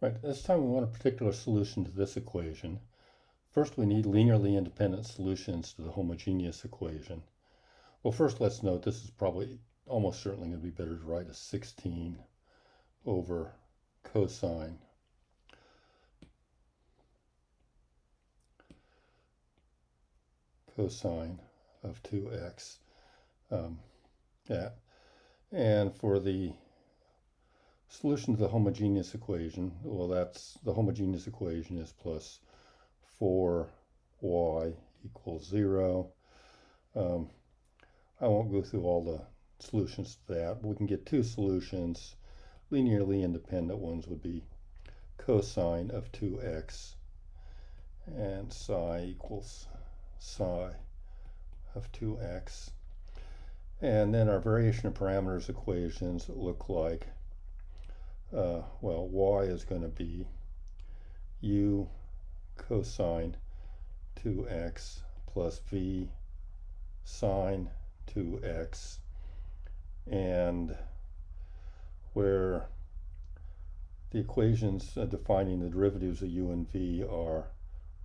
Right, this time we want a particular solution to this equation. First, we need linearly independent solutions to the homogeneous equation. Well, first let's note this is probably almost certainly going to be better to write as 16 over cosine of 2x. Yeah. And for the solution to the homogeneous equation, well, that's the homogeneous equation is plus 4y equals 0. I won't go through all the solutions to that, but we can get two solutions. Linearly independent ones would be cosine of 2x and psi equals psi of 2x. And then our variation of parameters equations look like, well, y is going to be u cosine 2x plus v sine 2x, and where the equations defining the derivatives of u and v are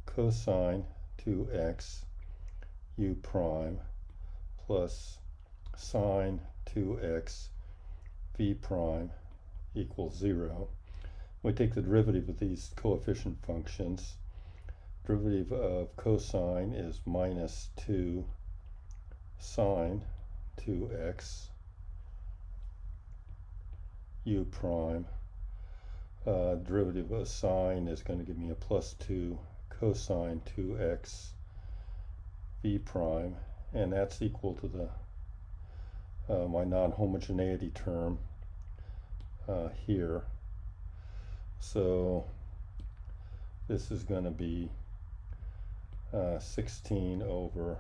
cosine 2x u prime plus sine 2x v prime equals 0. We take the derivative of these coefficient functions. Derivative of cosine is minus 2 sine 2x u prime. Derivative of sine is going to give me a plus 2 cosine 2x v prime, and that's equal to the my non-homogeneity term here. So this is going to be 16 over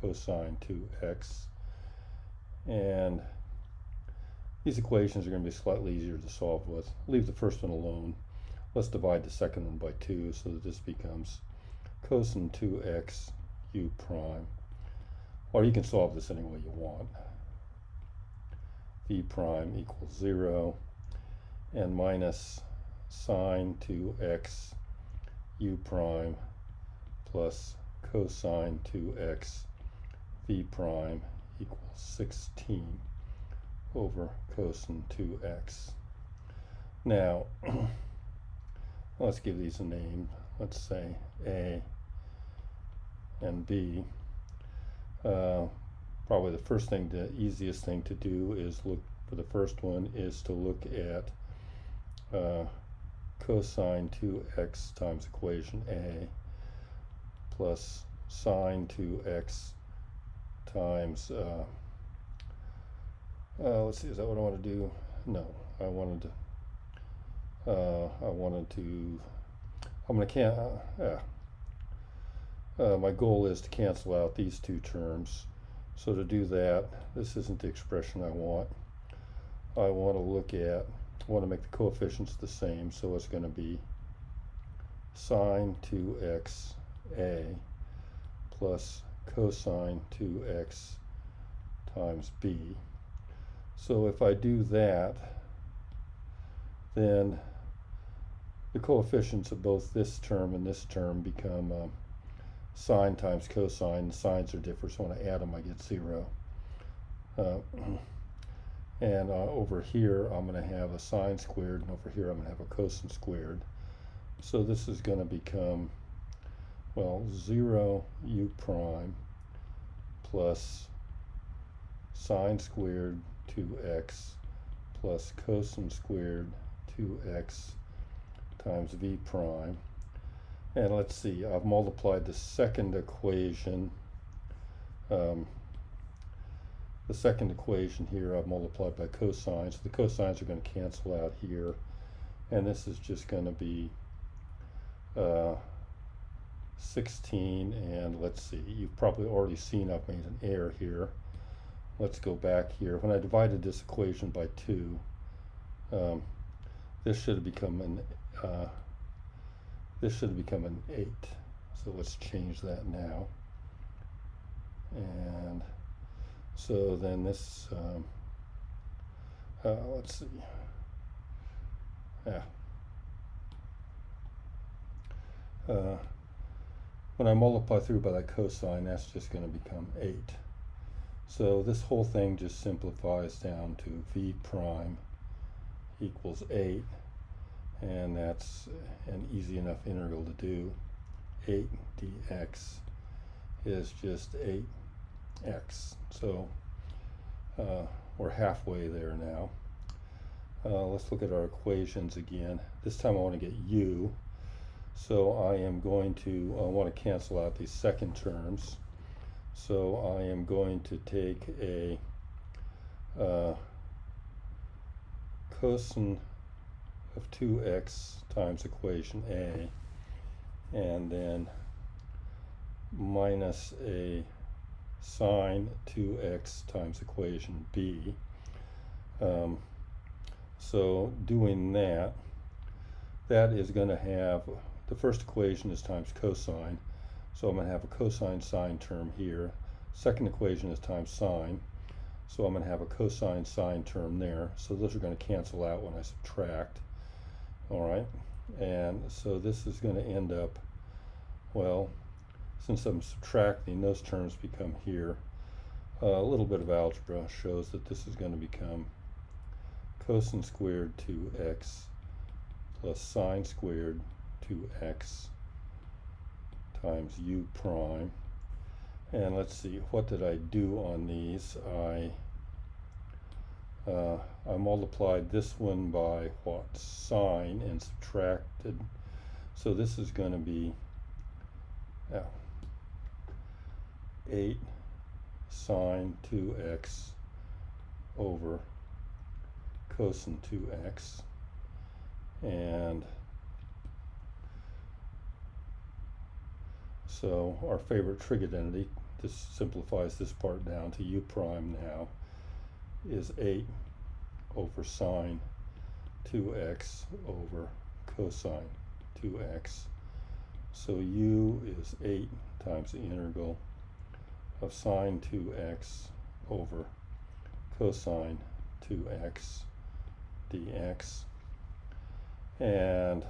cosine 2x, and these equations are going to be slightly easier to solve with. Leave the first one alone. Let's divide the second one by 2 so that this becomes cosine 2x u prime, or you can solve this any way you want. V prime equals 0, and minus sine 2x u prime plus cosine 2x v prime equals 16 over cosine 2x. Now, let's give these a name. Let's say A and B. Probably the easiest thing to do is look for the first one is to look at cosine 2x times equation A plus sine 2x times, let's see, is that what I want to do? No, I'm going to, my goal is to cancel out these two terms. So to do that, this isn't the expression I want. I want to make the coefficients the same, so it's going to be sine 2x A plus cosine 2x times B. So if I do that, then the coefficients of both this term and this term become sine times cosine. The signs are different, so when I add them I get 0. And over here I'm going to have a sine squared, and over here I'm going to have a cosine squared. So this is going to become, well, 0 u prime plus sine squared 2x plus cosine squared 2x times v prime. And let's see, I've multiplied the second equation. The second equation here I've multiplied by cosine, so the cosines are going to cancel out here, and this is just going to be 16, and let's see, you've probably already seen I've made an error here. Let's go back here. When I divided this equation by 2, this should have become an 8. So let's change that now. And so then this, let's see. when I multiply through by that cosine, that's just going to become 8. So this whole thing just simplifies down to v prime equals 8, and that's an easy enough integral to do. 8 dx is just 8x. So we're halfway there now. Let's look at our equations again. This time I want to get u. So I am going to want to cancel out these second terms. So I am going to take a cosine of 2x times equation A, and then minus a sine 2x times equation B. So doing that, that is going to have, the first equation is times cosine, so I'm going to have a cosine sine term here. Second equation is times sine, so I'm going to have a cosine sine term there. So those are going to cancel out when I subtract. All right, and so this is going to end up, well, since I'm subtracting, those terms become here. A little bit of algebra shows that this is going to become cosine squared 2x plus sine squared 2x times u prime. And let's see, what did I do on these? I multiplied this one by what? Sine, and subtracted. So this is going to be 8 sine 2x over cosine 2x, and so our favorite trig identity, this simplifies this part down to u prime now, is 8 over sine 2x over cosine 2x. So u is 8 times the integral of sine 2x over cosine 2x dx. And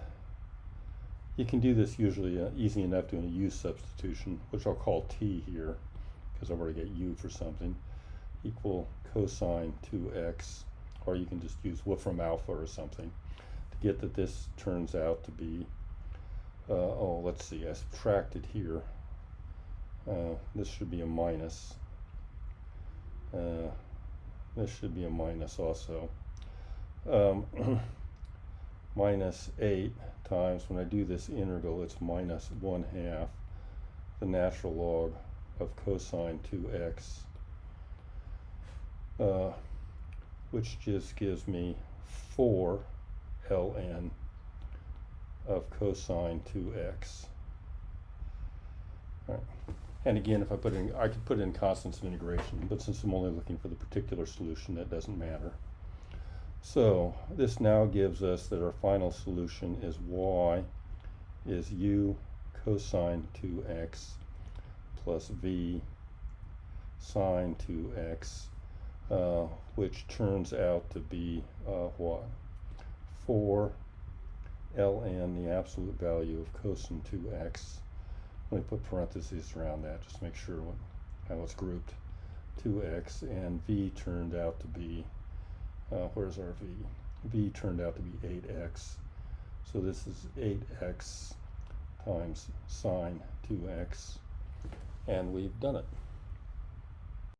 you can do this usually easy enough doing a u substitution, which I'll call t here because I've already got u for something, equal cosine 2x, or you can just use Wolfram alpha or something to get that this turns out to be, oh, let's see, I subtracted here. This should be a minus. This should be a minus also. Minus 8 times, when I do this integral, it's minus 1/2 the natural log of cosine 2x, which just gives me 4 ln of cosine 2x. All right. And again, if I put in, I could put in constants of integration, but since I'm only looking for the particular solution, that doesn't matter. So this now gives us that our final solution is y is u cosine 2x plus v sine 2x, which turns out to be what? 4 ln the absolute value of cosine 2x. Let me put parentheses around that, just make sure how it's grouped. 2x, and v turned out to be, where's our v? V turned out to be 8x. So this is 8x times sine 2x, and we've done it.